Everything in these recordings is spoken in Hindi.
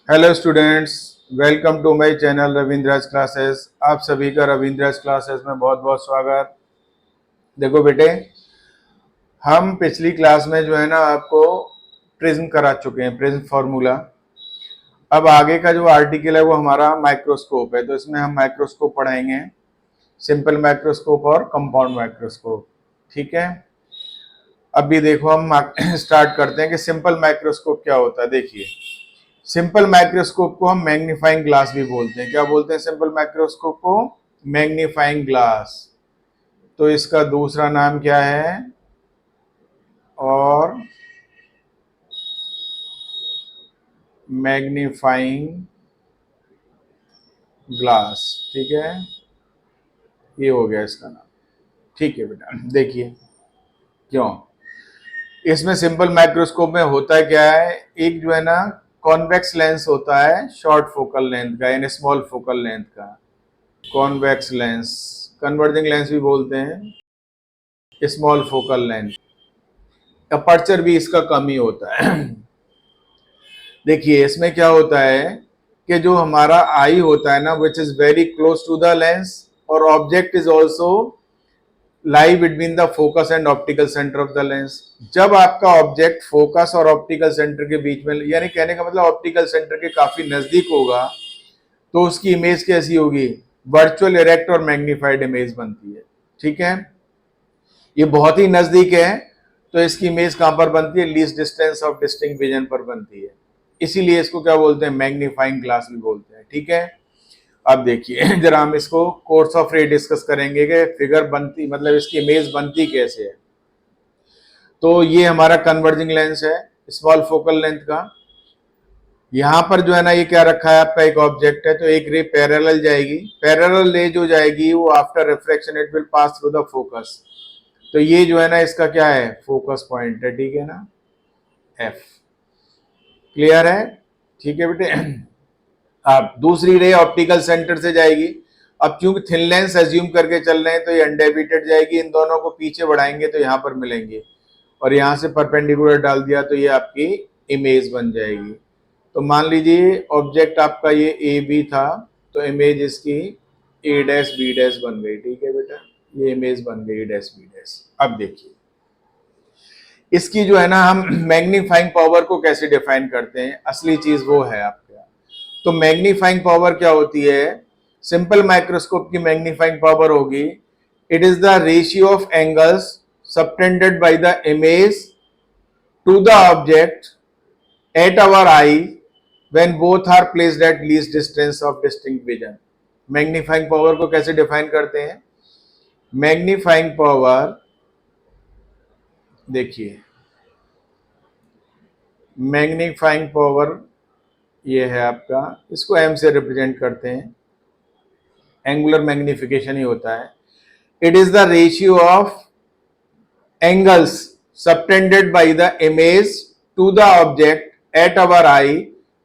Hello students, welcome to my channel Ravindraj classes. आप सभी का रविंद्राज क्लासेस में बहुत बहुत स्वागत। देखो बेटे, हम पिछली क्लास में जो है ना आपको प्रिज्म करा चुके हैं, प्रिज्म फार्मूला। अब आगे का जो आर्टिकल है वो हमारा माइक्रोस्कोप है, तो इसमें हम माइक्रोस्कोप पढ़ाएंगे, सिंपल माइक्रोस्कोप और कंपाउंड माइक्रोस्कोप। ठीक है, अभी देखो हम स्टार्ट करते हैं कि सिंपल माइक्रोस्कोप क्या होता है। देखिए, सिंपल माइक्रोस्कोप को हम मैग्नीफाइंग ग्लास भी बोलते हैं। क्या बोलते हैं सिंपल माइक्रोस्कोप को? Magnifying glass. तो इसका दूसरा नाम क्या है? और मैग्नीफाइंग ग्लास। ठीक है, ये हो गया इसका नाम। ठीक है बेटा, देखिए क्यों इसमें सिंपल माइक्रोस्कोप में होता है क्या है, एक जो है ना कॉन्वेक्स लेंस होता है शॉर्ट फोकल लेंथ का, यानी स्मॉल फोकल लेंथ का। कॉन्वेक्स लेंस, कन्वर्जिंग लेंस भी बोलते हैं, स्मॉल फोकल लेंथ। अपर्चर भी इसका कम ही होता है। देखिए इसमें क्या होता है कि जो हमारा आई होता है ना, which is very close to the lens, और object is also lie between the focus and optical centre of the lens. जब आपका ऑब्जेक्ट फोकस और ऑप्टिकल सेंटर के बीच में, यानी कहने का मतलब ऑप्टिकल सेंटर के काफी नजदीक होगा, तो उसकी इमेज कैसी होगी? वर्चुअल, इरेक्ट और मैग्नीफाइड इमेज बनती है। ठीक है, ये बहुत ही नजदीक है तो इसकी इमेज कहां पर बनती है? Least distance of distinct vision पर बनती है। इसीलिए इसको क्या बोलते हैं? मैग्नीफाइंग ग्लास भी बोलते हैं। ठीक है, अब देखिए जरा हम इसको कोर्स ऑफ रे डिस्कस करेंगे कि फिगर बनती, मतलब इसकी इमेज बनती कैसे है। तो ये हमारा कन्वर्जिंग लेंस है स्मॉल फोकल लेंथ का। यहां पर जो है ना ये क्या रखा है आपका, एक ऑब्जेक्ट है, तो एक रे पैरेलल जाएगी। पैरेलल रे जो जाएगी वो after reflection it will pass through the focus. तो ये जो है ना इसका क्या है? फोकस पॉइंट है। ठीक है ना, एफ। क्लियर है? ठीक है बेटे। अब दूसरी रे ऑप्टिकल सेंटर से जाएगी। अब क्योंकि थिन लेंस एज्यूम करके चल रहे हैं तो ये अनडेविएटेड जाएगी, इन दोनों को पीछे बढ़ाएंगे तो यहां पर मिलेंगे, और यहां से परपेंडिकुलर डाल दिया तो ये आपकी इमेज बन जाएगी। तो मान लीजिए ऑब्जेक्ट आपका ये ए बी था, तो इमेज इसकी ए डैश बी डैश बन गई। ठीक है बेटा, ये इमेज बन गई डैश बी डैश। अब देखिए इसकी जो है ना हम मैग्नीफाइंग पावर को कैसे डिफाइन करते हैं, असली चीज वो है आपका। तो मैग्नीफाइंग पावर क्या होती है? सिंपल माइक्रोस्कोप की मैग्नीफाइंग पावर होगी, it is the ratio of angles subtended by the image to the object at our eye when both are placed at least distance of distinct vision. Magnifying power को कैसे डिफाइन करते हैं? मैग्नीफाइंग पावर, देखिए मैग्नीफाइंग पावर ये है आपका, इसको एम से रिप्रेजेंट करते हैं, एंगुलर मैग्निफिकेशन ही होता है। It is the ratio of angles subtended by the image to the object at our eye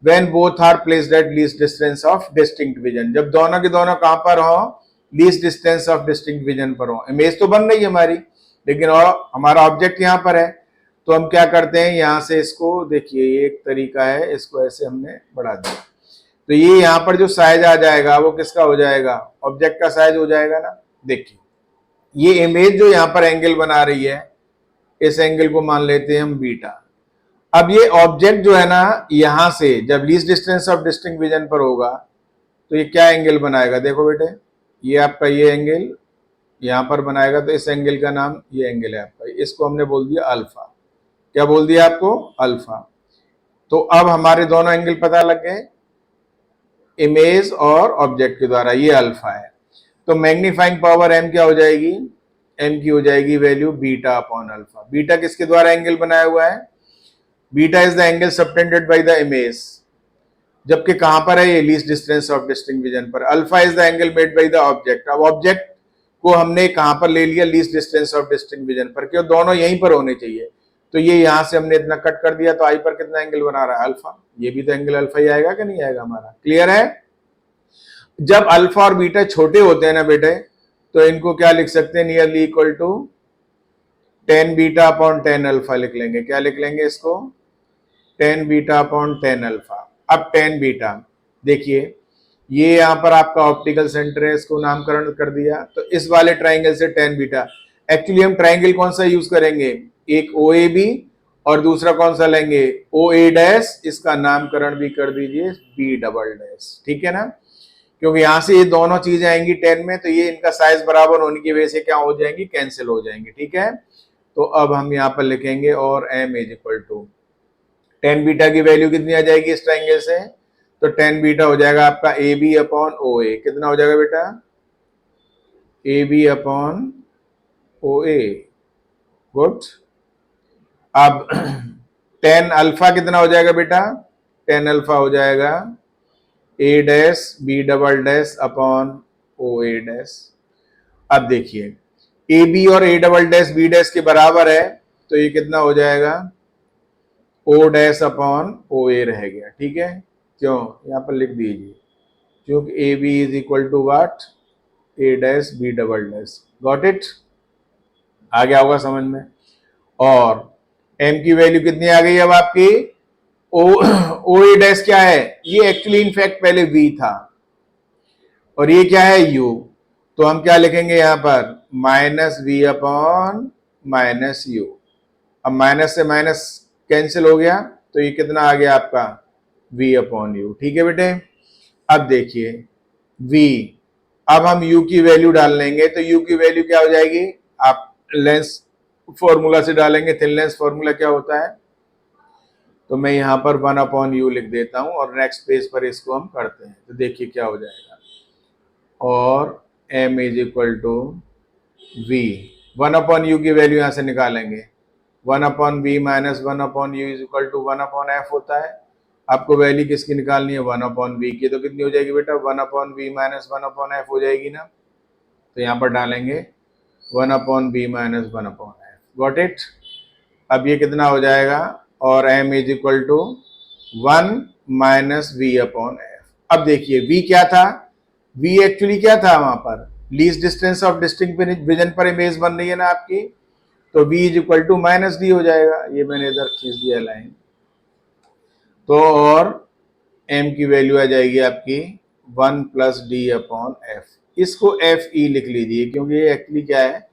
when both are placed at least distance of distinct vision. जब दोनों के दोनों कहां पर हो? Least distance of distinct vision पर हो। इमेज तो बन रही है हमारी, लेकिन और हमारा ऑब्जेक्ट यहां पर है, तो हम क्या करते हैं, यहां से इसको देखिए, ये एक तरीका है, इसको ऐसे हमने बढ़ा दिया, तो ये यहां पर जो साइज आ जाएगा वो किसका हो जाएगा? ऑब्जेक्ट का साइज हो जाएगा ना। देखिए ये इमेज जो यहां पर एंगल बना रही है, इस एंगल को मान लेते हैं हम बीटा। अब ये ऑब्जेक्ट जो है ना यहां से जब least distance of distinct vision पर होगा तो ये क्या एंगल बनाएगा? देखो बेटे, ये आपका ये एंगल यहां पर बनाएगा, तो इस एंगल का नाम, ये एंगल है आपका, इसको हमने बोल दिया अल्फा। क्या बोल दिया आपको? अल्फा। तो अब हमारे दोनों एंगल पता लग गए इमेज और ऑब्जेक्ट के द्वारा, ये अल्फा है। तो मैग्नीफाइंग पावर एम क्या हो जाएगी? एम की हो जाएगी value beta upon alpha. Beta किसके द्वारा एंगल बनाया हुआ है? Beta is the angle subtended by the image, जबकि कहां पर है ये? Least distance of distinct vision पर। Alpha is the angle made by the object. अब ऑब्जेक्ट को हमने कहां पर ले लिया? Least distance of distinct vision पर, क्यों? दोनों यहीं पर होने चाहिए, तो ये यहां से हमने इतना कट कर दिया, तो आई पर कितना एंगल बना रहा है? अल्फा। ये भी तो एंगल अल्फा ही आएगा कि नहीं आएगा हमारा? क्लियर है? जब अल्फा और बीटा छोटे होते हैं ना बेटे, तो इनको क्या लिख सकते हैं? Nearly equal to ten beta upon ten alpha लिख लेंगे। क्या लिख लेंगे इसको? Ten beta upon ten alpha. अब टेन बीटा, देखिए ये यहाँ पर आपका ऑप्टिकल सेंटर है, इसको नामकरण कर दिया। तो इस वाले ट्राइंगल से टेन बीटा, एक्चुअली हम ट्राइंगल कौन सा यूज करेंगे, एक ओ ए बी और दूसरा कौन सा लेंगे, ओ ए डैश, इसका नामकरण भी कर दीजिए बी डबल डैश, ठीक है ना, क्योंकि यहां से ये दोनों चीजें आएंगी टेन में, तो ये इनका साइज बराबर होने की वजह से क्या हो जाएंगी, कैंसिल हो जाएंगी, ठीक है। तो अब हम यहाँ पर लिखेंगे और m is equal to ten beta की वैल्यू कितनी आ जाएगी इस ट्राइंगल से, तो टेन बीटा हो जाएगा आपका ए बी अपॉन ओ ए, कितना हो जाएगा बेटा, A B upon O A, good. अब टेन अल्फा कितना हो जाएगा बेटा, टेन अल्फा हो जाएगा A dash B double dash upon O A dash. अब देखिए ए बी और A double dash B dash के बराबर है, तो ये कितना हो जाएगा, ओ डैश अपॉन ओ ए रह गया, ठीक है, क्यों, यहाँ पर लिख दीजिए, क्योंकि A B is equal to what, A dash B double dash, got it, आ गया होगा समझ में। और m की वैल्यू कितनी आ गई अब आपकी, ओ ए डैश क्या है, ये एक्चुअली इनफैक्ट पहले v था, और ये क्या है u, तो हम क्या लिखेंगे यहाँ पर, minus v upon minus u. अब माइनस से माइनस कैंसिल हो गया, तो ये कितना आ गया आपका, v अपॉन यू, ठीक है बेटे। अब देखिए v, अब हम u की वैल्यू डाल लेंगे, तो u की वैल्यू क्या हो जाएगी, आप लेंस फॉर्मूला से डालेंगे, थिन लेंस फॉर्मूला क्या होता है, तो मैं यहाँ पर वन अपॉन यू लिख देता हूँ और नेक्स्ट पेज पर इसको हम करते हैं, तो देखिए क्या हो जाएगा, और m is equal to v, one upon u की वैल्यू यहाँ से निकालेंगे, one upon v minus one upon u is equal to one upon f होता है। आपको वैल्यू किसकी निकालनी है, वन अपॉन वी की, तो कितनी हो जाएगी बेटा, one upon v minus one upon f हो जाएगी ना, तो यहाँ पर डालेंगे one upon v minus one upon f, got it. अब ये कितना हो जाएगा, और m is equal to one minus v upon f. अब देखिए v क्या था, v एक्चुअली क्या था वहां पर, least distance of distinct vision पर इमेज बन रही है ना आपकी, तो v is equal to minus D हो जाएगा, ये मैंने इधर खींच दिया लाइन, तो और m की वैल्यू आ जाएगी आपकी one plus D upon F, इसको एफ ई लिख लीजिए, क्योंकि ये एक्चुअली क्या है,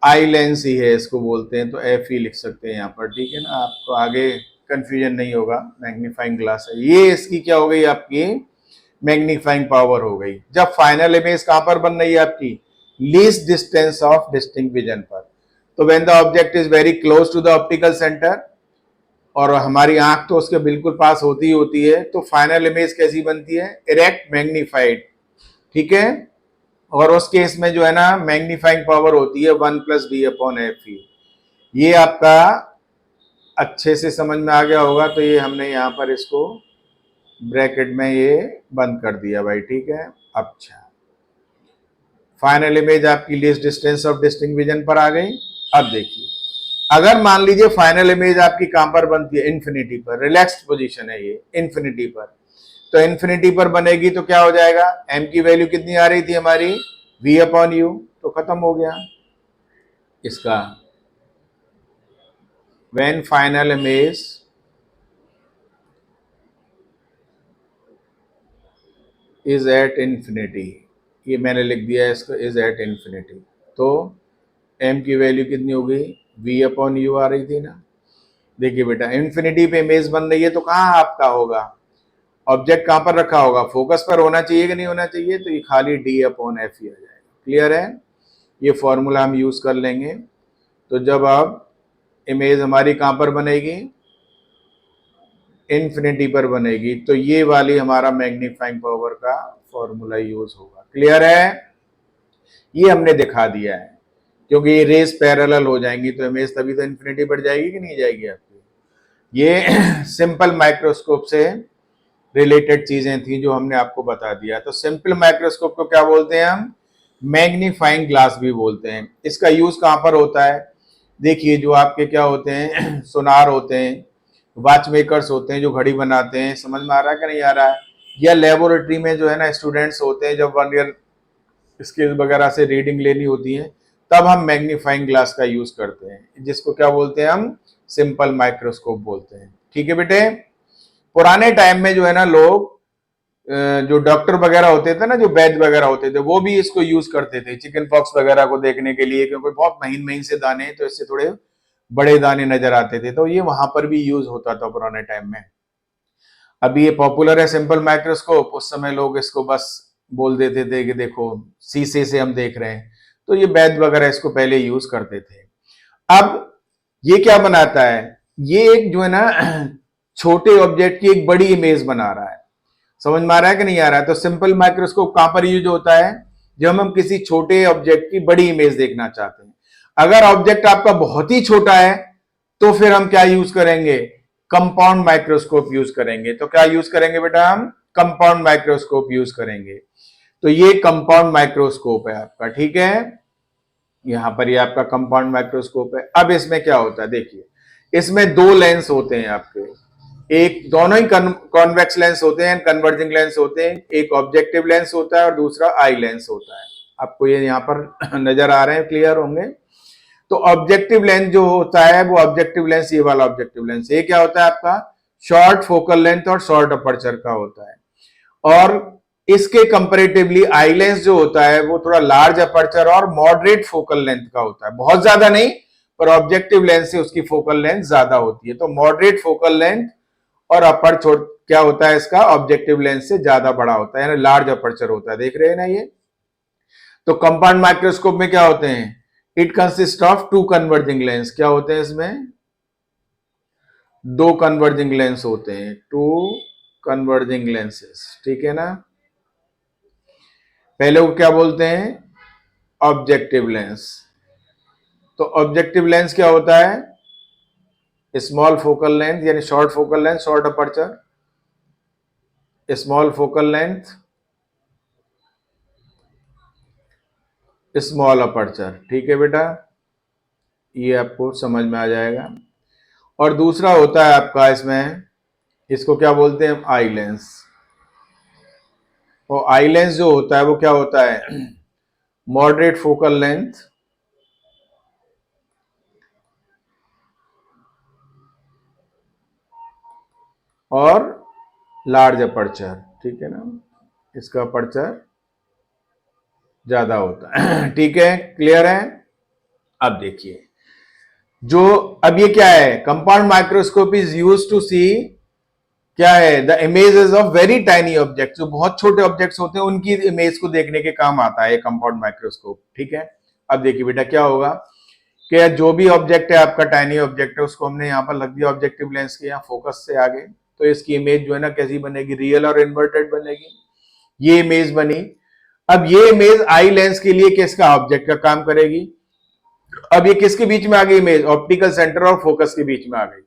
आई लेंस ही है, इसको बोलते हैं, तो एफ ही लिख सकते हैं यहाँ पर, ठीक है ना, आपको आगे कंफ्यूजन नहीं होगा, मैग्नीफाइंग ग्लास है ये, इसकी क्या हो गई आपकी मैग्नीफाइंग पावर हो गई। जब फाइनल इमेज कहां पर बन रही है आपकी, least distance of distinct vision पर, तो when the object is very close to the optical centre, और हमारी आंख तो उसके बिल्कुल पास होती ही होती है, तो फाइनल इमेज कैसी बनती है, इरेक्ट मैग्नीफाइड, ठीक है, और उस केस में जो है ना मैग्नीफाइंग पावर होती है one plus D upon f ई। ये आपका अच्छे से समझ में आ गया होगा, तो ये हमने यहाँ पर इसको ब्रैकेट में ये बंद कर दिया भाई, ठीक है। अच्छा, फाइनल इमेज आपकी least distance of distinct vision पर आ गई। अब देखिए, अगर मान लीजिए फाइनल इमेज आपकी कहां पर बनती है, इन्फिनिटी पर, रिलैक्स्ड पोजीशन है ये इन्फिनिटी पर, तो इन्फिनिटी पर बनेगी तो क्या हो जाएगा, m की वैल्यू कितनी आ रही थी हमारी, v अपॉन यू, तो खत्म हो गया इसका। When final image is at infinity, ये मैंने लिख दिया है इसको, इज एट इन्फिनिटी, तो m की वैल्यू कितनी हो गई, v अपॉन यू आ रही थी ना। देखिए बेटा, इन्फिनिटी पे इमेज बन रही है, तो कहाँ आपका होगा, ऑब्जेक्ट कहां पर रखा होगा, फोकस पर होना चाहिए कि नहीं होना चाहिए, तो ये खाली डी अपॉन एफ ही आ जाएगा। क्लियर है, ये फॉर्मूला हम यूज कर लेंगे। तो जब अब इमेज हमारी कहां पर बनेगी, इन्फिनिटी पर बनेगी, तो ये वाली हमारा मैग्नीफाइंग पावर का फॉर्मूला यूज होगा। क्लियर है, ये हमने दिखा दिया है, क्योंकि ये रेस पैरेलल हो जाएंगी, तो इमेज तभी तो इन्फिनिटी पर जाएगी कि नहीं जाएगी आपकी। ये सिंपल माइक्रोस्कोप से रिलेटेड चीजें थी जो हमने आपको बता दिया। तो सिंपल माइक्रोस्कोप को क्या बोलते हैं हम, मैग्नीफाइंग ग्लास भी बोलते हैं। इसका यूज कहां पर होता है, देखिए जो आपके क्या होते हैं, सोनार होते हैं, वॉच मेकर्स होते हैं जो घड़ी बनाते हैं, समझ में आ रहा है कि नहीं आ रहा है, या लेबोरेटरी में जो है ना स्टूडेंट्स होते हैं, जब 1 ईयर स्केल वगैरह से रीडिंग लेनी होती है, तब हम मैग्नीफाइंग ग्लास का यूज करते हैं, जिसको क्या बोलते हैं हम, सिंपल माइक्रोस्कोप बोलते हैं। ठीक है बेटे, पुराने टाइम में जो है ना लोग जो डॉक्टर वगैरह होते थे ना, जो वैद्य वगैरह होते थे, वो भी इसको यूज करते थे चिकन पॉक्स वगैरह को देखने के लिए, क्योंकि बहुत महीन महीन से दाने हैं, तो इससे थोड़े बड़े दाने नजर आते थे, तो ये वहां पर भी यूज होता था पुराने टाइम में। अभी ये पॉपुलर है सिंपल माइक्रोस्कोप, उस समय लोग इसको बस बोल देते थे कि देखो शीशे से हम देख रहे हैं, तो ये वैद्य वगैरह इसको पहले यूज करते थे। अब ये क्या बनाता है, ये एक जो है ना छोटे ऑब्जेक्ट की एक बड़ी इमेज बना रहा है। समझ में आ रहा है कि नहीं आ रहा है? तो सिंपल माइक्रोस्कोप कहां पर यूज होता है, जब हम किसी छोटे ऑब्जेक्ट की बड़ी इमेज देखना चाहते हैं। अगर ऑब्जेक्ट आपका बहुत ही छोटा है तो फिर हम क्या यूज करेंगे, कंपाउंड माइक्रोस्कोप यूज करेंगे। तो क्या यूज करेंगे बेटा, हम कंपाउंड माइक्रोस्कोप यूज करेंगे। तो ये कंपाउंड माइक्रोस्कोप है आपका, ठीक है, यहां पर ये आपका कंपाउंड माइक्रोस्कोप है। अब इसमें क्या होता है, देखिए इसमें दो लेंस होते हैं आपके, एक दोनों ही कॉन्वेक्स लेंस होते हैं, कन्वर्जिंग लेंस होते हैं। एक ऑब्जेक्टिव लेंस होता है और दूसरा आई लेंस होता है। आपको ये यहाँ पर नजर आ रहे हैं, क्लियर होंगे। तो ऑब्जेक्टिव लेंस जो होता है वो ऑब्जेक्टिव लेंस, ये वाला ऑब्जेक्टिव लेंस, ये क्या होता है आपका शॉर्ट फोकल लेंथ और शॉर्ट अपर्चर का होता है। और इसके कंपैरेटिवली आई लेंस जो होता है वो थोड़ा लार्ज अपर्चर और मॉडरेट फोकल लेंथ का होता है, बहुत ज्यादा नहीं, पर ऑब्जेक्टिव लेंस से उसकी फोकल लेंथ ज्यादा होती है। तो मॉडरेट फोकल लेंथ और अपर्चर क्या होता है इसका, ऑब्जेक्टिव लेंस से ज्यादा बड़ा होता है, यानी लार्ज अपर्चर होता है, देख रहे हैं ना ये। तो कंपाउंड माइक्रोस्कोप में क्या होते हैं, it consist of two converging lens, क्या होते हैं इसमें, दो कन्वर्जिंग लेंस होते हैं, टू कन्वर्जिंग लेंसेस, ठीक है ना। पहले को क्या बोलते हैं, ऑब्जेक्टिव लेंस। तो ऑब्जेक्टिव लेंस क्या होता है, स्मॉल फोकल लेंथ यानी short focal length, short aperture, small focal length, small aperture, ठीक है बेटा, ये आपको समझ में आ जाएगा। और दूसरा होता है आपका इसमें, इसको क्या बोलते हैं, आई लेंस। और आई लेंस जो होता है वो क्या होता है, मॉडरेट फोकल लेंथ और लार्ज अपर्चर, ठीक है ना, इसका अपर्चर ज्यादा होता है ठीक है, क्लियर है। अब देखिए जो, अब ये क्या है, compound microscope is use to see, क्या है, the images of very tiny objects, जो बहुत छोटे ऑब्जेक्ट्स होते हैं उनकी इमेज को देखने के काम आता है कंपाउंड माइक्रोस्कोप, ठीक है। अब देखिए बेटा क्या होगा कि जो भी ऑब्जेक्ट है आपका, टाइनी ऑब्जेक्ट है, उसको हमने यहाँ पर लग दिया ऑब्जेक्टिव लेंस के यहाँ फोकस से आगे, तो इसकी इमेज जो है ना कैसी बनेगी, रियल और इन्वर्टेड बनेगी, ये इमेज बनी। अब ये इमेज आई लेंस के लिए किसका, ऑब्जेक्ट का काम करेगी। अब ये किसके बीच में आ गई इमेज, ऑप्टिकल सेंटर और फोकस के बीच में आ गई।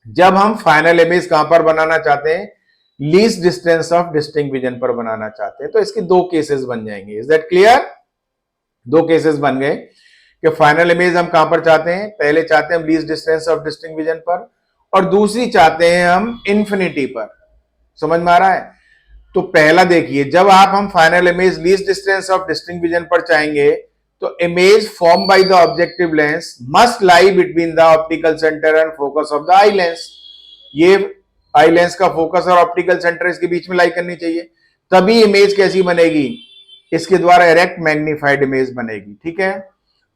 जब हम फाइनल इमेज कहां पर बनाना चाहते हैं, least distance of distinct vision पर बनाना चाहते हैं, तो इसके दो केसेस बन जाएंगे, इज दैट क्लियर। दो केसेस बन गए कि फाइनल इमेज हम कहां पर चाहते हैं, पहले चाहते हैं हम least distance of distinct vision पर, और दूसरी चाहते हैं हम इंफिनिटी पर। समझ में आ रहा है। तो पहला देखिए, जब आप हम final image least distance of distinct vision पर चाहेंगे, तो image form by the objective lens must lie between the optical centre and focus of the eye lens. ये आई लेंस का फोकस और ऑप्टिकल सेंटर इसके बीच में लाई करनी चाहिए, तभी इमेज कैसी बनेगी, इसके द्वारा डायरेक्ट मैग्नीफाइड इमेज बनेगी, ठीक है।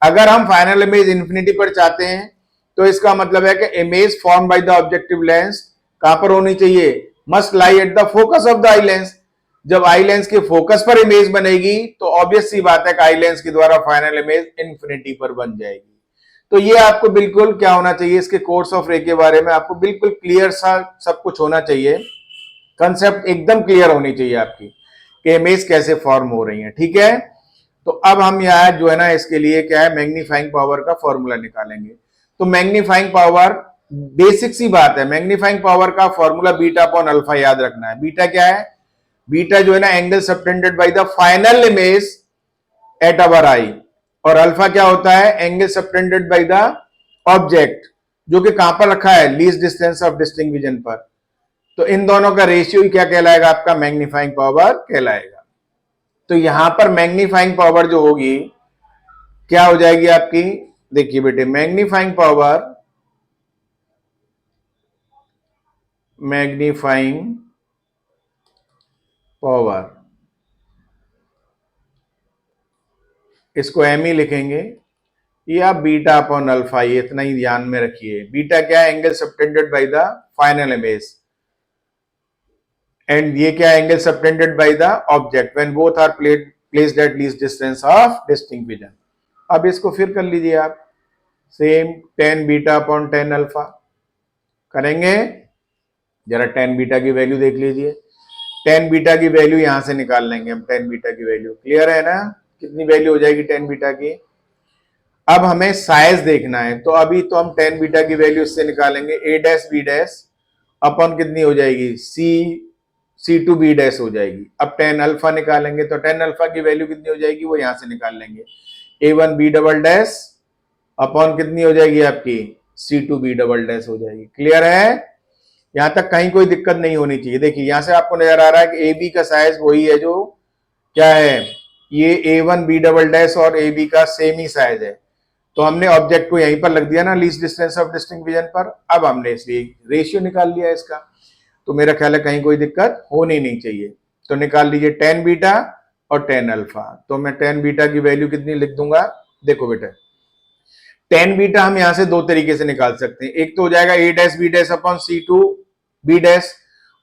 अगर हम फाइनल इमेज इंफिनिटी पर चाहते हैं, तो इसका मतलब है कि image form by the objective lens कहां पर होनी चाहिए, must lie at the focus of the eye lens. जब आई लेंस के फोकस पर इमेज बनेगी तो ऑब्वियस सी बात है कि आई लेंस के द्वारा फाइनल इमेज इंफिनिटी पर बन जाएगी। तो ये आपको बिल्कुल क्या होना चाहिए, इसके कोर्स ऑफ रे के बारे में आपको बिल्कुल क्लियर सा सब कुछ होना चाहिए, कंसेप्ट एकदम क्लियर होनी चाहिए आपकी कि इमेज कैसे फॉर्म हो रही है, ठीक है। तो अब हम यहाँ जो है ना इसके लिए क्या है, मैग्नीफाइंग पावर का फॉर्मूला निकालेंगे। तो मैग्नीफाइंग पावर, बेसिक सी बात है, मैग्नीफाइंग पावर का फॉर्मूला बीटा अपॉन अल्फा याद रखना है। बीटा क्या है, बीटा जो है ना angle subtended by the final image at our eye, और अल्फा क्या होता है, angle subtended by the object जो कि कहां पर रखा है, least distance of distinct vision पर। तो इन दोनों का रेशियो ही क्या कहलाएगा, आपका मैग्नीफाइंग पावर कहलाएगा। तो यहां पर मैग्नीफाइंग पावर जो होगी क्या हो जाएगी आपकी, देखिए बेटे, मैग्नीफाइंग मैग्नीफाइंग पावर, इसको एम ही लिखेंगे, या बीटा अपॉन अल्फा, ये इतना ही ध्यान में रखिए। बीटा क्या है? Angle subtended by the final image, and ये क्या है? Angle subtended by the object when both are placed at least distance of distinct vision. अब इसको फिर कर लीजिए आप, same tan beta upon tan alpha करेंगे। जरा tan बीटा की वैल्यू देख लीजिए, tan बीटा की वैल्यू यहां से निकाल लेंगे हम, tan बीटा की वैल्यू क्लियर है ना? कितनी वैल्यू हो जाएगी tan बीटा की? अब हमें साइज देखना है, तो अभी तो हम tan बीटा की वैल्यू इससे निकालेंगे, a dash b dash upon कितनी हो जाएगी? c टू b डैश हो जाएगी। अब tan अल्फा निकालेंगे, तो tan अल्फा की वैल्यू कितनी हो जाएगी? वो यहां से निकाल लेंगे, a1 b double dash upon कितनी हो जाएगी आपकी? c2 b डबल डैश हो जाएगी। क्लियर है? यहां तक कहीं कोई दिक्कत नहीं होनी चाहिए। देखिए यहां से आपको नजर आ रहा है कि ए बी का साइज वही है, जो क्या है, ये a1 b डबल डैश और ए बी का सेम ही साइज है। तो हमने ऑब्जेक्ट को यहीं पर लग दिया ना, least distance of distinct vision पर। अब हमने इसलिए रेशियो निकाल लिया इसका, तो मेरा ख्याल है कहीं कोई दिक्कत होनी नहीं चाहिए। तो निकाल लीजिए tan बीटा और tan अल्फा। तो मैं tan बीटा की वैल्यू कितनी लिख दूंगा? देखो बेटा, tan बीटा हम यहां से दो तरीके से निकाल सकते हैं। एक तो हो जाएगा a dash b dash upon c2 b dash,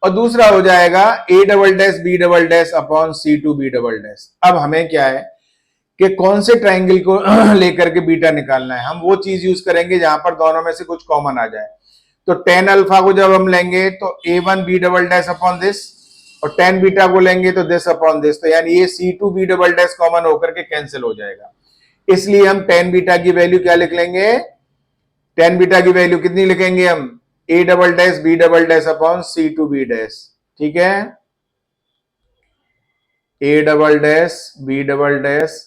और दूसरा हो जाएगा a double dash b double dash upon c2 b double dash. अब हमें क्या है कि कौन से ट्राइंगल को लेकर के बीटा निकालना है, हम वो चीज यूज करेंगे जहां पर दोनों में से कुछ कॉमन आ जाए। तो tan अल्फा को जब हम लेंगे तो a1 b double dash upon this, और tan बीटा को लेंगे तो दिस अपॉन दिस, तो यानी ये c2 b double dash common होकर के कैंसिल हो जाएगा। इसलिए हम tan बीटा की वैल्यू क्या लिख लेंगे? tan बीटा की वैल्यू कितनी लिखेंगे हम? a double dash b double dash upon c2 b dash. ठीक है, a double dash b double dash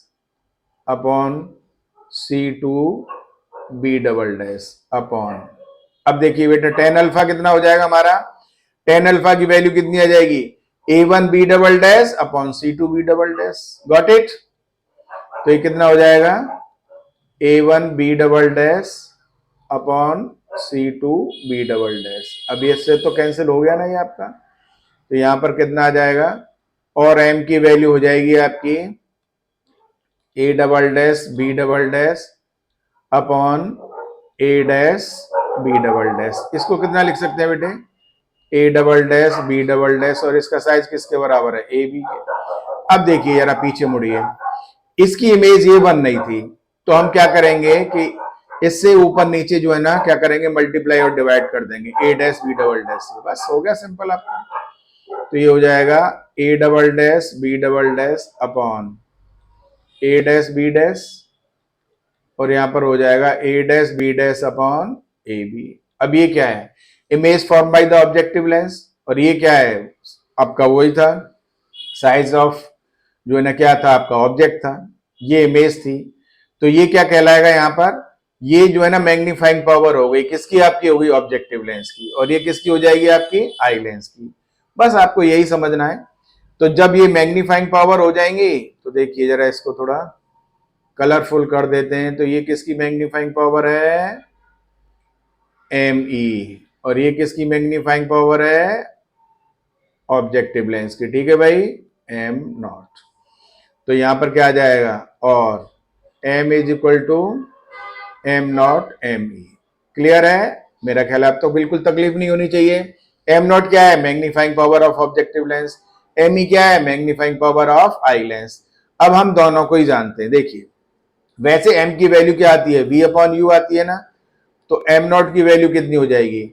upon c2 b double dash upon, अब देखिए बेटा tan अल्फा कितना हो जाएगा हमारा? tan अल्फा की वैल्यू कितनी आ जाएगी? a1 b double dash upon c2 b double dash. Got it? तो ये कितना हो जाएगा? a1 b double dash upon c2 b double dash. अब इससे तो कैंसिल हो गया ना ये आपका, तो यहां पर कितना आ जाएगा? और m की वैल्यू हो जाएगी आपकी a double dash b double dash upon a dash b double dash. इसको कितना लिख सकते हैं बेटे? a double dash b double dash, और इसका साइज किसके बराबर है? a b के। अब देखिए जरा पीछे मुड़िए, इसकी इमेज ये बन रही थी, तो हम क्या करेंगे कि इससे ऊपर नीचे जो है ना क्या करेंगे, मल्टीप्लाई और डिवाइड कर देंगे a dash b double dash से। बस हो गया सिंपल आपका। तो ये हो जाएगा a double dash b double dash upon a dash b dash, और यहां पर हो जाएगा a dash b dash upon a b। अब ये क्या है? Image form by the objective lens, और ये क्या है? आपका वही था, साइज ऑफ जो है ना क्या था आपका? ऑब्जेक्ट था, ये इमेज थी। तो ये क्या कहलाएगा यहाँ पर? ये जो है ना मैग्नीफाइंग पावर हो गई, किसकी? आपकी हो गई ऑब्जेक्टिव लेंस की, और ये किसकी हो जाएगी? आपकी आई लेंस की। बस आपको यही समझना है। तो जब ये मैग्नीफाइंग पावर हो जाएंगी, तो देखिए जरा इसको थोड़ा कलरफुल कर देते हैं। तो ये किसकी मैग्नीफाइंग पावर है? ME। और ये किसकी मैग्नीफाइंग पावर है? ऑब्जेक्टिव लेंस की। ठीक है भाई, M नॉट। तो यहां पर क्या आ जाएगा? और M is equal to M not ME। Clear है? मेरा ख्याल अब तो बिल्कुल तकलीफ नहीं होनी चाहिए। M नॉट क्या है? Magnifying power of objective lens. ME क्या है? Magnifying power of eye lens. अब हम दोनों को ही जानते हैं। देखिए वैसे M की वैल्यू क्या आती है? V अपॉन U आती है ना, तो M नॉट की वैल्यू कितनी हो जाएगी?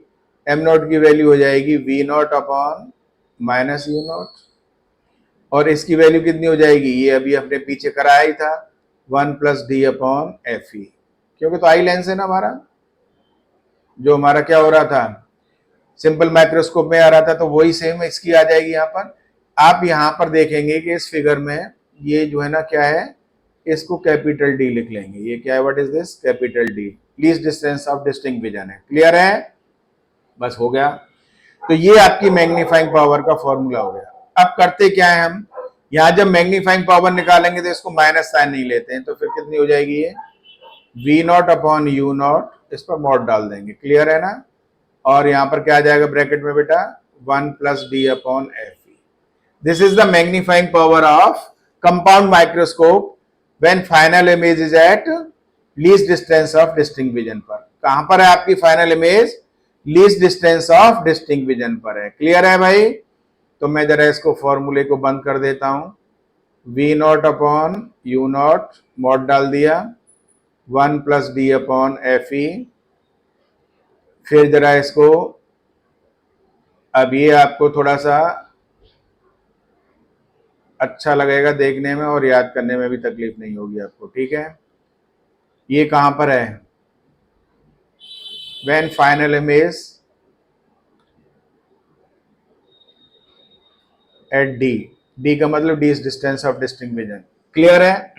M नॉट की वैल्यू हो जाएगी V not upon minus U not, और इसकी वैल्यू कितनी हो जाएगी? ये अभी अपने पीछे कराया ही था, 1 प्लस डी अपॉन FE, क्योंकि तो आई लेंस है ना हमारा, जो हमारा क्या हो रहा था, सिंपल माइक्रोस्कोप में आ रहा था, तो वही सेम इसकी आ जाएगी यहाँ पर। आप यहाँ पर देखेंगे कि इस फिगर में ये जो है ना क्या है, इसको कैपिटल D लिख लेंगे। ये क्या है? What is this? Capital D, least distance of distinct vision है। क्लियर है? बस हो गया। तो ये आपकी मैग्नीफाइंग पावर का फॉर्मूला हो गया। अब करते क्या है हम, यहां जब मैग्नीफाइंग पावर निकालेंगे तो इसको माइनस साइन नहीं लेते हैं, तो फिर कितनी हो जाएगी ये? V not upon U not, इस पर मॉड डाल देंगे। क्लियर है ना? और यहां पर क्या आ जाएगा ब्रैकेट में बेटा 1 plus D upon f E. This is the magnifying power of compound microscope when final image is eight least distance of distinct vision पर. कहां पर है आपकी final image? Least distance of distinct vision पर है. क्लियर है भाई? तो मैं जरा इसको फॉर्मूले को बंद कर देता हूं. V not upon u not mod डाल दिया 1 plus D upon f e. फिर जरा इसको, अब ये आपको थोड़ा सा अच्छा लगेगा देखने में और याद करने में भी तकलीफ नहीं होगी आपको. ठीक है, ये कहां पर है? When final image eight D. D का मतलब D is distance of distinct vision. Clear है?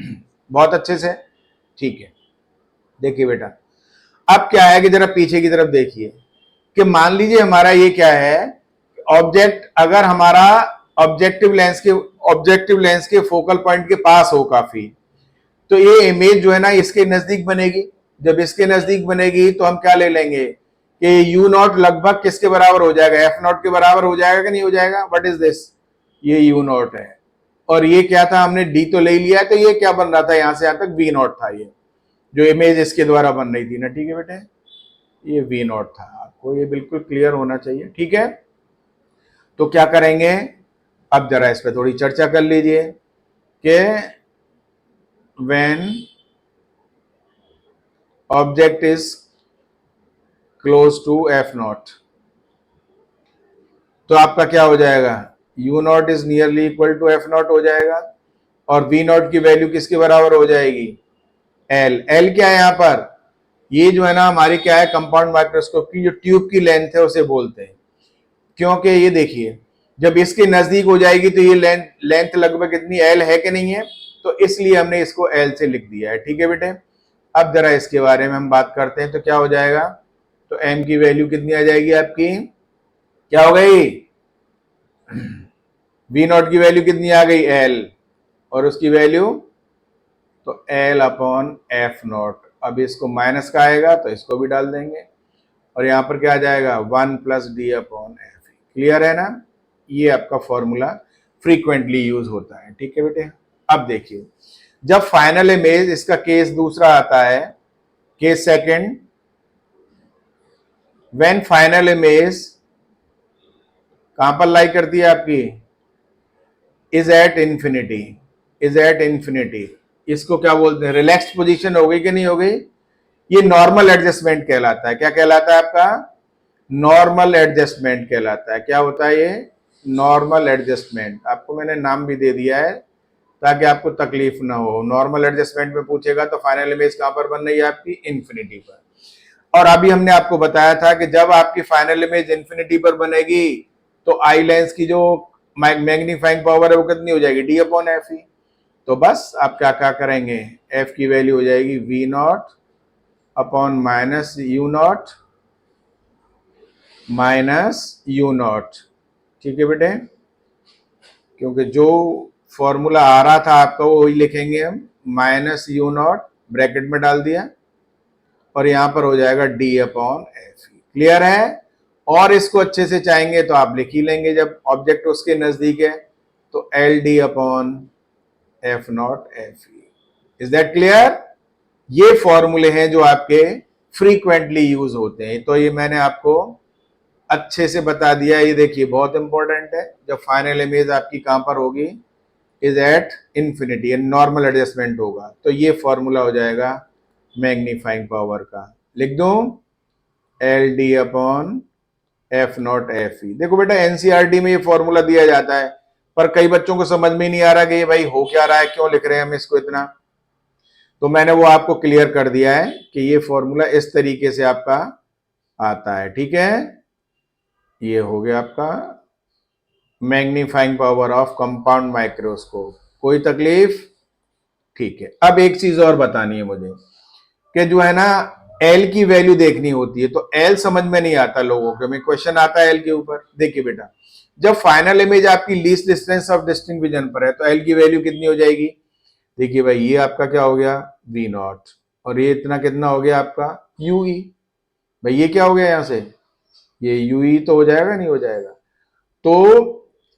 बहुत अच्छे से. ठीक है, देखिए बेटा, अब क्या है कि जरा पीछे की तरफ देखिए कि मान लीजिए हमारा ये क्या है, ऑब्जेक्ट अगर हमारा ऑब्जेक्टिव लेंस के फोकल पॉइंट के पास हो काफी, तो ये इमेज जो है ना इसके नजदीक बनेगी. जब इसके नजदीक बनेगी तो हम क्या ले लेंगे कि यू नॉट लगभग किसके बराबर हो जाएगा? एफ नॉट के बराबर हो जाएगा कि नहीं हो जाएगा? What is this? ये यू नॉट है. और ये क्या था? हमने डी तो ले लिया है, तो ये क्या बन रहा था? यहां से यहां तक वी नॉट था, ये जो इमेज इसके द्वारा बन रही थी ना. ठीक है बेटे, ये वी नॉट था. आपको ये बिल्कुल क्लियर होना चाहिए. ठीक है, तो क्या करेंगे अब जरा इस पे थोड़ी चर्चा कर लीजिए कि when object is close to f not, तो आपका क्या हो जाएगा? U not is nearly equal to f not हो जाएगा. और वी नॉट की वैल्यू किसके बराबर हो जाएगी? एल. एल क्या है यहां पर? ये जो है ना हमारी क्या है, कंपाउंड माइक्रोस्कोप की जो ट्यूब की लेंथ है उसे बोलते हैं. क्योंकि ये देखिए जब इसके नजदीक हो जाएगी तो ये लेंथ लगभग इतनी एल है कि नहीं है, तो इसलिए हमने इसको एल से लिख दिया है. ठीक है बेटे, अब जरा इसके बारे में हम बात करते हैं. तो क्या हो जाएगा? तो एम की वैल्यू कितनी आ जाएगी आपकी? क्या हो गई? वी नॉट की वैल्यू कितनी आ गई? एल. और उसकी वैल्यू तो एल अपॉन एफ नॉट. अब इसको माइनस का आएगा तो इसको भी डाल देंगे और यहां पर क्या आ जाएगा? 1 plus D upon F. Clear है ना? ये आपका फॉर्मूला फ्रीक्वेंटली यूज होता है. ठीक है बेटे, अब देखिए जब फाइनल इमेज, इसका केस दूसरा आता है, case second, when final image कहां पर लाई करती है आपकी? Is at infinity. Is at infinity, इसको क्या बोलते हैं? रिलैक्स्ड पोजीशन हो गई कि नहीं हो गई? ये नॉर्मल एडजस्टमेंट कहलाता है. क्या कहलाता है आपका? नॉर्मल एडजस्टमेंट कहलाता है. क्या होता है ये? Normal adjustment. आपको मैंने नाम भी दे दिया है ताकि आपको तकलीफ ना हो. नॉर्मल एडजस्टमेंट में पूछेगा तो फाइनल इमेज कहां पर बन रही है आपकी? इंफिनिटी पर. और अभी हमने आपको बताया था कि जब आपकी फाइनल इमेज इंफिनिटी पर बनेगी तो आई लेंस की जो मैग्नीफाइंग पावर है वो कितनी हो जाएगी? डी अपॉन एफ ई. तो बस आप क्या क्या करेंगे? एफ की वैल्यू हो जाएगी v not upon minus u not minus u not. ठीक है बेटे, क्योंकि जो फॉर्मूला आ रहा था आपका वो वही लिखेंगे हम. माइनस यू नॉट ब्रैकेट में डाल दिया और यहां पर हो जाएगा डी अपॉन एफ. क्लियर है? और इसको अच्छे से चाहेंगे तो आप लिख ही लेंगे जब ऑब्जेक्ट उसके नजदीक है, तो L D upon f not F E. Is that clear? ये फॉर्मूले हैं जो आपके फ्रीक्वेंटली यूज होते हैं. तो ये मैंने आपको अच्छे से बता दिया. ये देखिए बहुत इंपॉर्टेंट है. जब फाइनल इमेज आपकी कहां पर होगी? Is at infinity, normal adjustment होगा. तो ये फॉर्मूला हो जाएगा मैग्नीफाइंग पावर का. लिख दूं? L D upon f not F E. देखो बेटा एनसीईआरटी में ये फॉर्मूला दिया जाता है, पर कई बच्चों को समझ में नहीं आ रहा कि ये भाई हो क्या रहा है, क्यों लिख रहे हैं हम इसको इतना. तो मैंने वो आपको क्लियर कर दिया है कि ये फॉर्मूला इस तरीके से आपका आता है. ठीक है, ये हो गया आपका magnifying power of compound microscope. कोई तकलीफ? ठीक है. अब एक चीज और बतानी है मुझे कि जो है ना एल की वैल्यू देखनी होती है. तो एल समझ में नहीं आता लोगों के, में क्वेश्चन आता है एल के ऊपर. देखिए बेटा जब फाइनल इमेज आपकी least distance of distinct vision पर है तो एल की वैल्यू कितनी हो जाएगी? देखिए भाई ये आपका क्या हो गया? V not. और ये इतना कितना हो गया आपका? U e. भाई ये क्या हो गया? यहां से ये यूई तो हो जाएगा, नहीं हो जाएगा? तो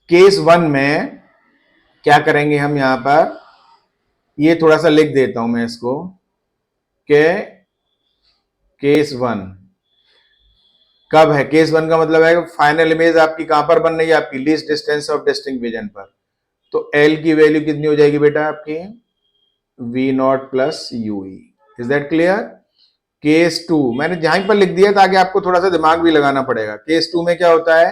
केस 1 में क्या करेंगे हम यहां पर, ये थोड़ा सा लिख देता हूं मैं इसको, कि केस 1 कब है? केस 1 का मतलब है फाइनल इमेज आपकी कहां पर बन रही है? आपकी least distance of distinct vision पर। तो एल की वैल्यू कितनी हो जाएगी बेटा आपकी? V not plus u e. Is that clear? Case 2 मैंने जहां पर लिख दिया ताकि आपको थोड़ा सा दिमाग भी लगाना पड़ेगा। केस 2 में क्या होता है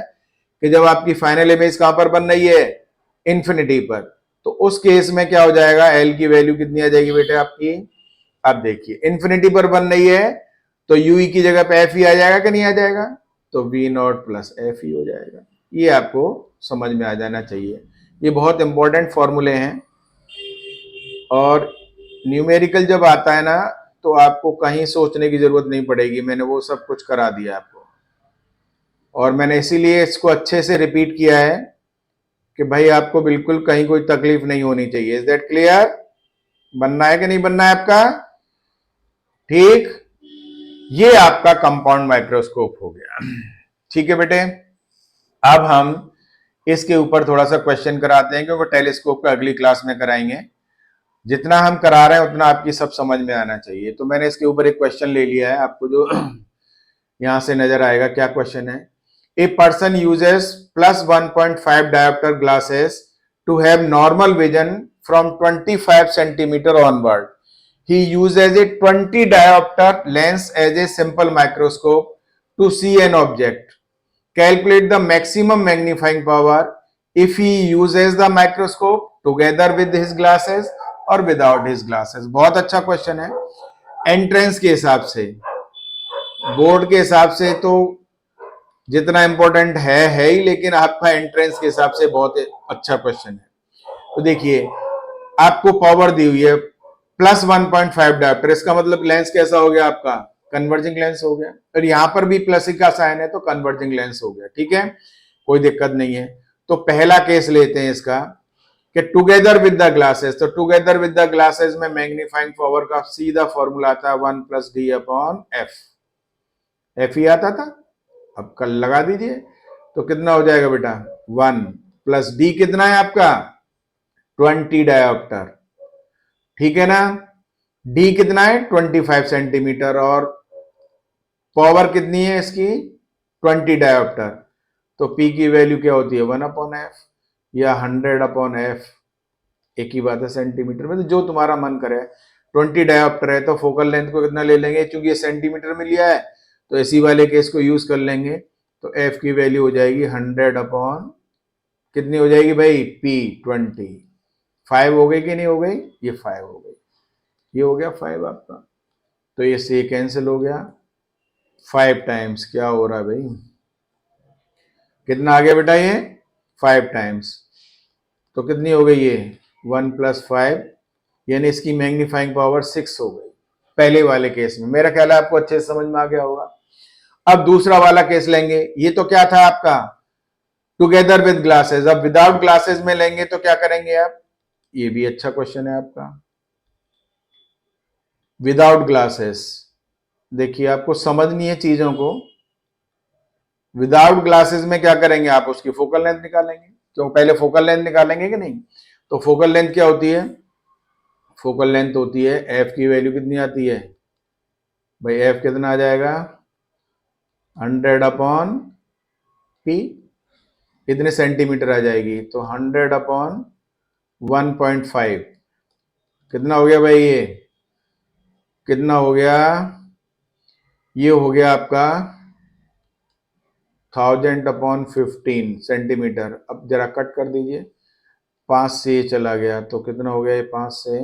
कि जब आपकी फाइनल इमेज कहां पर बन रही है? इंफिनिटी पर। तो उस केस में क्या हो जाएगा? एल की वैल्यू कितनी आ जाएगी बेटा आपकी? अब देखिए इंफिनिटी पर बन रही है तो यूई की जगह पे एफ ही आ जाएगा कि नहीं आ जाएगा? तो वी नॉट प्लस एफ ही हो जाएगा। ये आपको समझ में आ जाना चाहिए। ये बहुत इंपॉर्टेंट फॉर्मूले हैं, और न्यूमेरिकल जब आता है ना तो आपको कहीं सोचने की जरूरत नहीं पड़ेगी, मैंने वो सब कुछ करा दिया आपको। और मैंने इसीलिए इसको अच्छे से रिपीट किया है कि भाई आपको बिल्कुल कहीं कोई तकलीफ नहीं होनी चाहिए। Is that clear? बनना है कि नहीं बनना है आपका? ठीक, ये आपका कंपाउंड माइक्रोस्कोप हो गया। ठीक है बेटे, अब हम इसके ऊपर थोड़ा सा क्वेश्चन कराते हैं, क्योंकि टेलीस्कोप का अगली क्लास में कराएंगे। जितना हम करा रहे हैं उतना आपकी सब समझ में आना चाहिए। तो मैंने इसके ऊपर एक क्वेश्चन ले लिया है, आपको जो यहां से नजर आएगा। क्या क्वेश्चन है? A person uses +1.5 dioptre glasses to have normal vision from 25 centimetre onward. He uses a 20 diopter lens as a simple microscope to see an object. Calculate the maximum magnifying power if he uses the microscope together with his glasses or without his glasses. बहुत अच्छा क्वेश्चन है। एंट्रेंस के हिसाब से, बोर्ड के हिसाब से तो जितना इंपॉर्टेंट है ही, लेकिन आपका एंट्रेंस के हिसाब से बहुत अच्छा क्वेश्चन है। तो देखिए आपको पावर दी हुई है +1.5 डायोप्टर, इसका मतलब लेंस कैसा हो गया आपका? कन्वर्जिंग लेंस हो गया। और यहां पर भी प्लस का साइन है तो कन्वर्जिंग लेंस हो गया। ठीक है, कोई दिक्कत नहीं है। तो पहला केस लेते हैं इसका कि टुगेदर विद द ग्लासेस। तो टुगेदर विद द ग्लासेस में मैग्नीफाइंग पावर का सीधा फॉर्मूला आता है 1+d/f। एफ ही आता था, अब कल लगा दीजिए तो कितना हो जाएगा बेटा? 1+d कितना है आपका? 20 डायोप्टर। ठीक है ना? डी कितना है? 25 सेंटीमीटर। और पावर कितनी है इसकी? 20 डायोप्टर। तो पी की वैल्यू क्या होती है? 1/f या 100/f, एक ही बात है सेंटीमीटर में। तो जो तुम्हारा मन करे। 20 डायोप्टर है तो फोकल लेंथ को कितना ले लेंगे? चूंकि ये सेंटीमीटर में लिया है तो इसी वाले केस को यूज कर लेंगे। तो एफ की वैल्यू हो जाएगी 100/ कितनी हो जाएगी भाई? पी 20। 5 हो गई कि नहीं हो गई? ये 5 हो गई, ये हो गया 5 आपका। तो ये से कैंसिल हो गया। 5 टाइम्स क्या हो रहा है भाई? कितना आ गया बेटा? ये 5 टाइम्स। तो कितनी हो गई ये? 1+5, यानी इसकी मैग्नीफाइंग पावर 6 हो गई पहले वाले केस में। मेरा ख्याल है आपको अच्छे से समझ में आ गया होगा। अब दूसरा वाला केस लेंगे। ये तो क्या था आपका? Together with glasses. अब विदाउट ग्लासेस में लेंगे तो क्या करेंगे आप? ये भी अच्छा क्वेश्चन है आपका। विदाउट ग्लासेस, देखिए आपको समझनी है चीजों को। विदाउट ग्लासेस में क्या करेंगे आप? उसकी फोकल लेंथ निकालेंगे। क्यों? पहले फोकल लेंथ निकालेंगे कि नहीं? तो फोकल लेंथ क्या होती है? फोकल लेंथ होती है, एफ की वैल्यू कितनी आती है भाई? एफ कितना आ जाएगा? 100/p, कितने सेंटीमीटर आ जाएगी? तो 100/1.5 कितना हो गया भाई? ये कितना हो गया? ये हो गया आपका 1000/15 सेंटीमीटर। अब जरा कट कर दीजिए, 5 से ये चला गया तो कितना हो गया? ये 5 से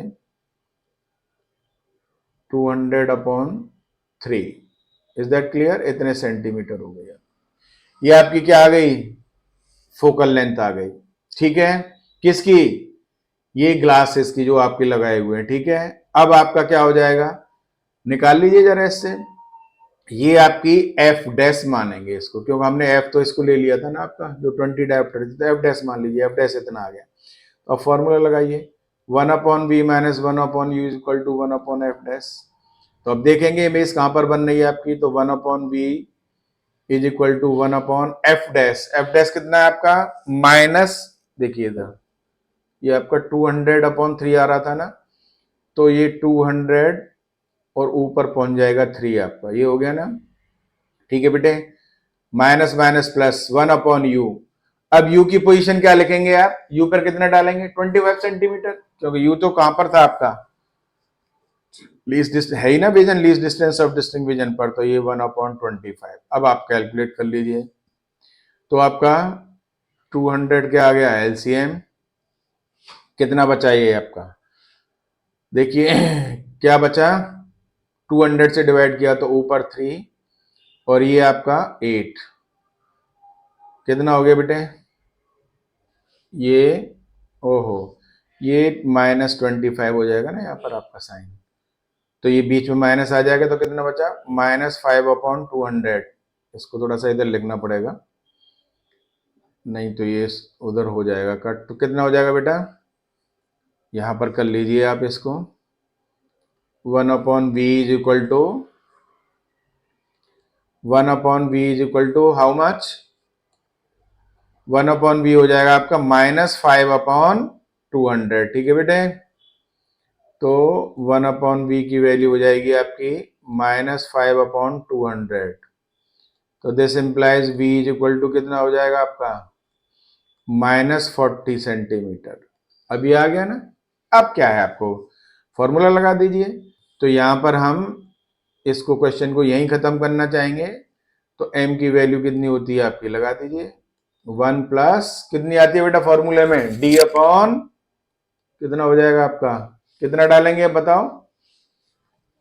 200/3। Is that clear? इतने सेंटीमीटर हो गया। ये आपकी क्या आ गई? फोकल लेंथ आ गई। ठीक है, किसकी? ये ग्लासेस की जो आपके लगाए हुए हैं। ठीक है, अब आपका क्या हो जाएगा? निकाल लीजिए जरा इससे। ये आपकी एफ डैश मानेंगे इसको, क्योंकि हमने एफ तो इसको ले लिया था ना आपका, जो 20 डायोप्टर थी। तो एफ डैश मान लीजिए, एफ डैश इतना आ गया। तो अब फॉर्मूला लगाइए, 1/v - 1/u = 1/f डैश। तो अब देखेंगे इमेज कहां पर बन रही है आपकी। तो 1/v is equal to 1/f dash. F dash कितना है आपका माइनस, देखिए इधर ये आपका 200/3 आ रहा था ना, तो ये 200 और ऊपर पहुंच जाएगा 3 आपका, ये हो गया ना। ठीक है बेटे, माइनस माइनस प्लस 1/u। अब u की पोजीशन क्या लिखेंगे आप, u पर कितना डालेंगे 25 सेंटीमीटर, क्योंकि u तो कहां पर था आपका लीस्ट डिस्टेंस है ही ना vision, least distance of distinct vision पर, तो ये 1/25। अब आप कैलकुलेट कर लीजिए, तो आपका 200 क्या आ गया एलसीएम, कितना बचा ये आपका, देखिए क्या बचा, 200 से डिवाइड किया तो ऊपर 3 और ये आपका 8, कितना हो गया बेटे ये, ओहो ये -25 हो जाएगा ना यहाँ पर आपका साइन, तो ये बीच में माइनस आ जाएगा, तो कितना बचा -5/200। इसको थोड़ा सा इधर लिखना पड़ेगा, नहीं तो ये उधर हो जाएगा कट, तो कितना हो जाएगा बेटा, यहां पर कर लीजिए आप इसको, 1/v is equal to 1/v is equal to how much, 1/v हो जाएगा आपका -5/200। ठीक है बेटे, तो 1/v की वैल्यू हो जाएगी आपकी -5/200, तो this implies v is equal to कितना हो जाएगा आपका -40 सेंटीमीटर। अभी आ गया ना। अब क्या है, आपको फॉर्मूला लगा दीजिए, तो यहां पर हम इसको क्वेश्चन को यहीं खत्म करना चाहेंगे, तो m की वैल्यू कितनी होती है आपकी, लगा दीजिए 1 प्लस कितनी आती है बेटा फॉर्मूले में, d अपॉन कितना हो जाएगा आपका, कितना डालेंगे अब बताओ,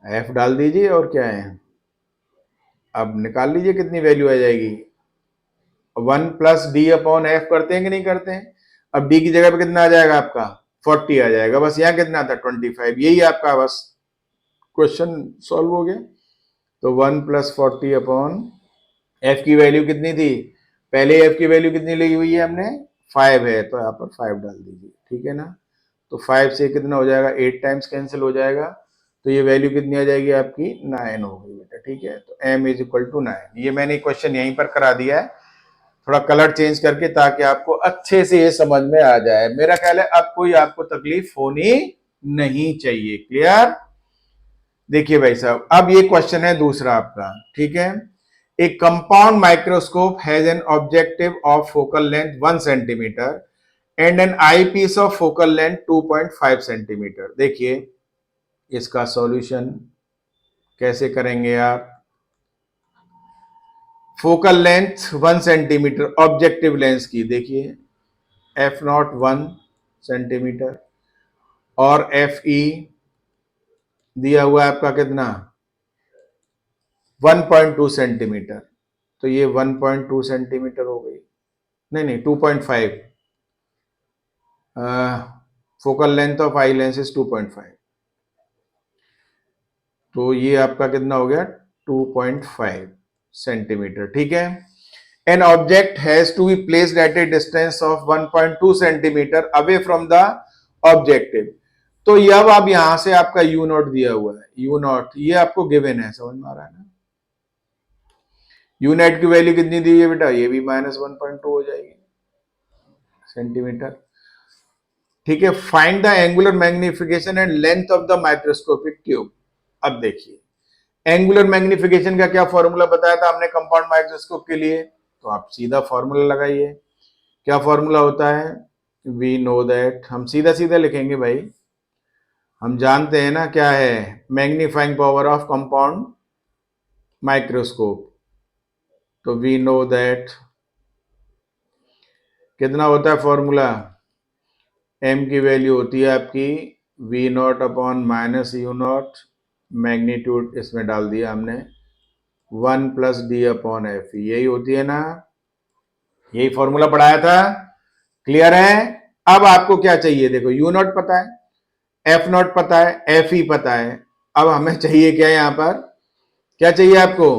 f डाल दीजिए और क्या है, अब निकाल लीजिए कितनी वैल्यू आ जाएगी, 1 प्लस डी अपॉन एफ करते हैं कि नहीं करते हैं। अब डी की जगह पे कितना आ जाएगा आपका 40 आ जाएगा, बस यहाँ कितना था 25, यही आपका बस क्वेश्चन सॉल्व हो गया। तो 1 प्लस 40 अपॉन एफ की वैल्यू कितनी थी, पहले एफ की वैल्यू कितनी ली हुई है हमने 5 है, तो यहाँ पर 5 डाल दीजिए, ठीक है ना। तो 5 से कितना हो जाएगा 8 टाइम्स कैंसिल हो जाएगा, तो ये वैल्यू कितनी आ जाएगी आपकी 9 हो गई बेटा। ठीक है, तो m इज इक्वल टू 9, ये मैंने क्वेश्चन यहीं पर करा दिया है, थोड़ा कलर चेंज करके, ताकि आपको अच्छे से ये समझ में आ जाए। मेरा ख्याल है अब कोई आपको तकलीफ होनी नहीं चाहिए। क्लियर। देखिए भाई साहब, अब ये क्वेश्चन है दूसरा आपका, ठीक है। A compound microscope has an objective of focal length 1 centimetre and an eye piece of focal length 2.5 centimetre. देखिए इसका सॉल्यूशन कैसे करेंगे आप, focal length 1 centimetre objective lens की, देखिए f0 1 सेंटीमीटर और fe दिया हुआ है आपका कितना 1.2 सेंटीमीटर, तो ये 1.2 सेंटीमीटर हो गई, नहीं 2.5, focal length of eye lens is 2.5, तो ये आपका कितना हो गया 2.5 सेंटीमीटर। ठीक है, an object has to be placed at a distance of 1.2 centimetre away from the objective. तो अब आप यहां से आपका यू नॉट दिया हुआ है, यू नॉट ये आपको गिवन है, समझ में आ रहा है ना। यू नेट की वैल्यू कितनी दी है बेटा, ये भी -1.2 हो जाएगी सेंटीमीटर। ठीक है, find the angular magnification and length of the microscopic tube. अब देखिए एंगुलर मैग्निफिकेशन का क्या फॉर्मूला बताया था हमने कंपाउंड माइक्रोस्कोप के लिए, तो आप सीधा फॉर्मूला लगाइए। क्या फॉर्मूला होता है, वी नो दैट, हम सीधा सीधा लिखेंगे भाई, हम जानते हैं ना क्या है magnifying power of compound microscope, तो वी नो दैट कितना होता है फॉर्मूला, m की वैल्यू होती है आपकी v not upon minus u not, magnitude इसमें डाल दिया हमने 1 प्लस डी अपॉन एफ, यही होती है ना, यही फॉर्मूला पढ़ाया था। क्लियर है। अब आपको क्या चाहिए, देखो यू नॉट पता है, एफ नॉट पता है, एफ ई पता है, अब हमें चाहिए क्या, यहां पर क्या चाहिए आपको,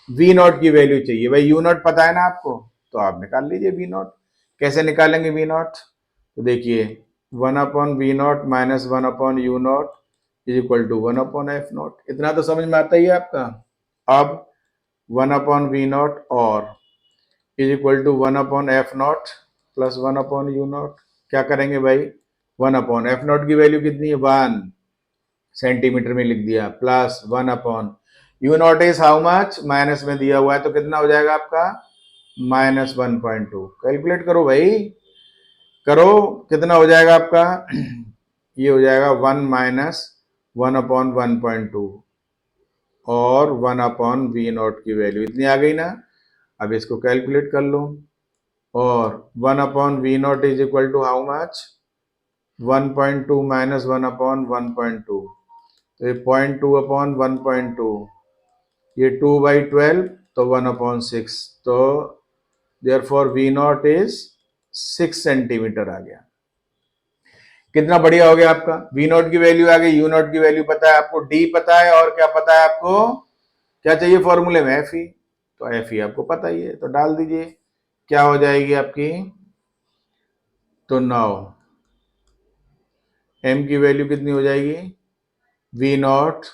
वी नॉट की वैल्यू चाहिए। भाई यू नॉट पता है ना आपको, तो आप निकाल लीजिए वी नॉट। कैसे निकालेंगे वी नॉट, तो देखिए 1 upon v not minus 1 upon u not is equal to 1 upon f not, इतना तो समझ में आता ही है आपका। अब 1 अपॉन वी नॉट और is equal to 1 upon f not plus 1 upon u not. क्या करेंगे भाई, 1 अपॉन एफ नॉट की वैल्यू कितनी है 1 सेंटीमीटर में लिख दिया, plus 1 upon u not is how much, minus में दिया हुआ है तो कितना हो जाएगा आपका -1.2। कैलकुलेट करो भाई, करो, कितना हो जाएगा आपका ये हो जाएगा 1 माइनस 1 अपॉन 1.2 और 1 अपॉन वी नॉट की वैल्यू इतनी आ गई ना। अब इसको कैलकुलेट कर लो, और 1 upon v not is equal to how much 1.2 minus 1 upon 1.2, तो ये 0.2 अपॉन 1.2, ये 2/12 तो 1 अपॉन 6, तो therefore V not is 6 centimetre आ गया। कितना बढ़िया हो गया आपका, वी नॉट की वैल्यू आ गई, यू नॉट की वैल्यू पता है आपको, डी पता है, और क्या पता है आपको, क्या चाहिए फॉर्मूले में एफ ई, तो एफ ई आपको पता ही है, तो डाल दीजिए, क्या हो जाएगी आपकी, तो 9 एम की वैल्यू कितनी हो जाएगी वी नॉट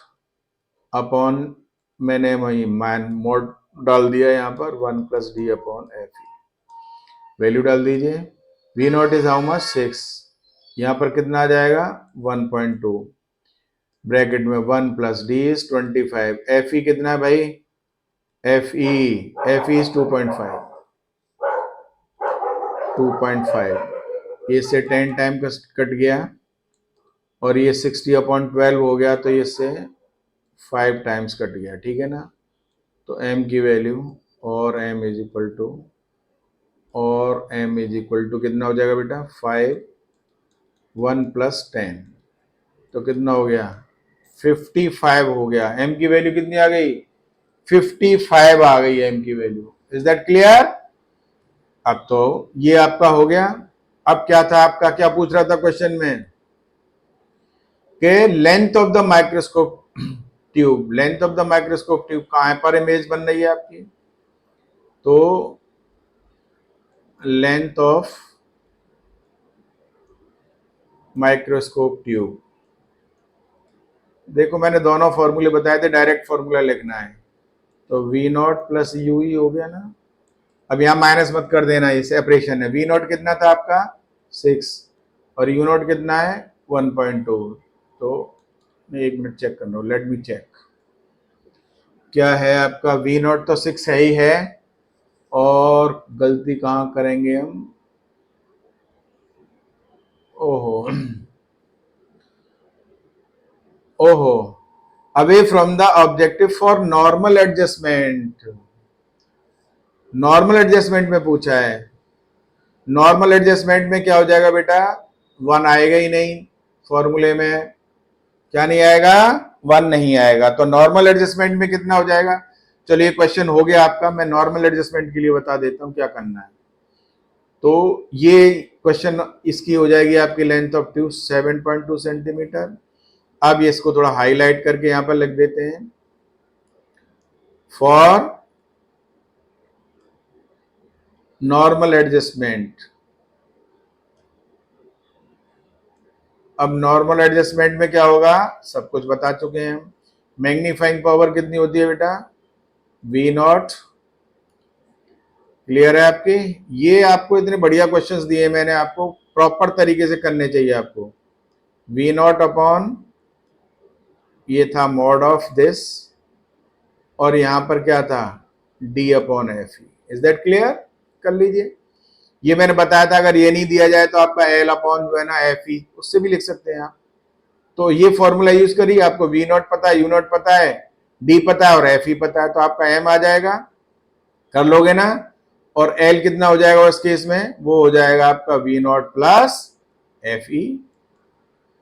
अपॉन, मैंने वही मोड डाल दिया यहाँ पर 1 plus D upon f e, value डाल दीजिए, v not is how much 6, यहाँ पर कितना आ जाएगा 1.2, ब्रैकेट में 1 plus D is 25, F E कितना है भाई, एफ ई इज 2.5, 2.5, ये से 10 टाइम कट गया, और ये 60/12 हो गया, तो ये से 5 टाइम्स कट गया, ठीक है ना। तो m की वैल्यू, और m इज इक्वल टू, और m इज इक्वल टू कितना हो जाएगा बेटा 5, 1 प्लस 10, तो कितना हो गया 55 हो गया, m की वैल्यू कितनी आ गई 55 आ गई m की वैल्यू। Is that clear. अब तो ये आपका हो गया। अब क्या था आपका, क्या पूछ रहा था क्वेश्चन में कि length of the microscope tube, length of the microscope tube कहां पर इमेज बन रही है आपकी, तो लेंथ ऑफ माइक्रोस्कोप ट्यूब, देखो मैंने दोनों फॉर्मूले बताए थे, डायरेक्ट फॉर्मूला लिखना है, तो v not plus u e हो गया ना। अब यहां माइनस मत कर देना, ये सेपरेशन है, वी नॉट कितना था आपका 6 और यू नॉट कितना है 1.2, तो मैं 1 मिनट चेक कर रहा हूँ, लेट मी चेक क्या है आपका, वी नॉट तो 6 है ही है, और गलती कहाँ करेंगे हम, ओहो ओहो, away from the objective for normal adjustment, normal adjustment में पूछा है, नॉर्मल एडजस्टमेंट में क्या हो जाएगा बेटा 1 आएगा ही नहीं, फॉर्मूले में क्या नहीं आएगा 1 नहीं आएगा, तो नॉर्मल एडजस्टमेंट में कितना हो जाएगा। चलिए क्वेश्चन हो गया आपका, मैं नॉर्मल एडजस्टमेंट के लिए बता देता हूं क्या करना है। तो ये क्वेश्चन इसकी हो जाएगी आपकी लेंथ ऑफ ट्यूब 7.2 सेंटीमीटर। अब ये इसको थोड़ा हाईलाइट करके यहां पर लिख देते हैं, फॉर नॉर्मल एडजस्टमेंट। अब नॉर्मल एडजस्टमेंट में क्या होगा, सब कुछ बता चुके हैं हम। मैग्नीफाइंग पावर कितनी होती है बेटा वी नॉट, क्लियर है आपके। ये आपको इतने बढ़िया क्वेश्चंस दिए मैंने आपको, प्रॉपर तरीके से करने चाहिए आपको। वी नॉट अपॉन, ये था मॉड ऑफ दिस, और यहां पर क्या था D upon f E. Is that clear, कर लीजिए। ये मैंने बताया था, अगर ये नहीं दिया जाए तो आपका एल अपॉन जो है ना एफ ई, उससे भी लिख सकते हैं आप। तो ये फॉर्मूला यूज करिए, आपको वी नॉट पता है, यू नॉट पता है, डी पता है और एफ ई पता है, तो आपका एम आ जाएगा, कर लोगे ना। और एल कितना हो जाएगा उस केस में, वो हो जाएगा आपका we not plus f e.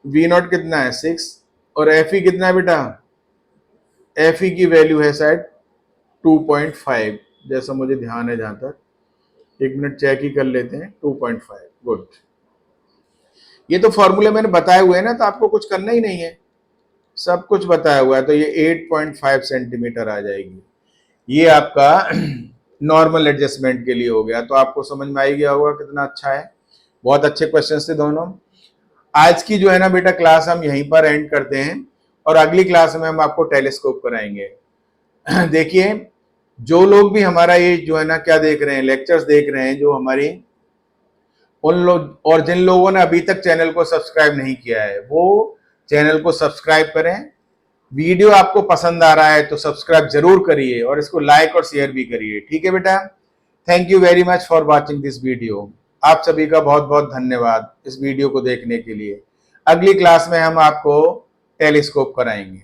V not कितना है 6 और एफ ई कितना है बेटा, एफ ई की वैल्यू है शायद 2.5, जैसा मुझे ध्यान है, जहां तक 1 मिनट चेक ही कर लेते हैं, 2.5। गुड, ये तो फॉर्मूले मैंने बताए हुए हैं ना, तो आपको कुछ करना ही नहीं है, सब कुछ बताया हुआ है। तो ये 8.5 सेंटीमीटर आ जाएगी। ये आपका नॉर्मल एडजस्टमेंट के लिए हो गया, तो आपको समझ में आ ही गया होगा कितना अच्छा है। बहुत अच्छे क्वेश्चन थे दोनों। आज की जो है ना बेटा क्लास हम यहीं पर एंड करते हैं, और अगली क्लास में हम आपको टेलीस्कोप कराएंगे। देखिए जो लोग भी हमारा ये जो है ना क्या देख रहे हैं, लेक्चर्स देख रहे हैं, जो हमारी उन लोग, और जिन लोगों ने अभी तक चैनल को सब्सक्राइब नहीं किया है वो चैनल को सब्सक्राइब करें। वीडियो आपको पसंद आ रहा है तो सब्सक्राइब जरूर करिए और इसको लाइक और शेयर भी करिए। ठीक है बेटा, thank you very much for watching this video. आप सभी का बहुत बहुत धन्यवाद इस वीडियो को देखने के लिए। अगली क्लास में हम आपको टेलीस्कोप कराएंगे।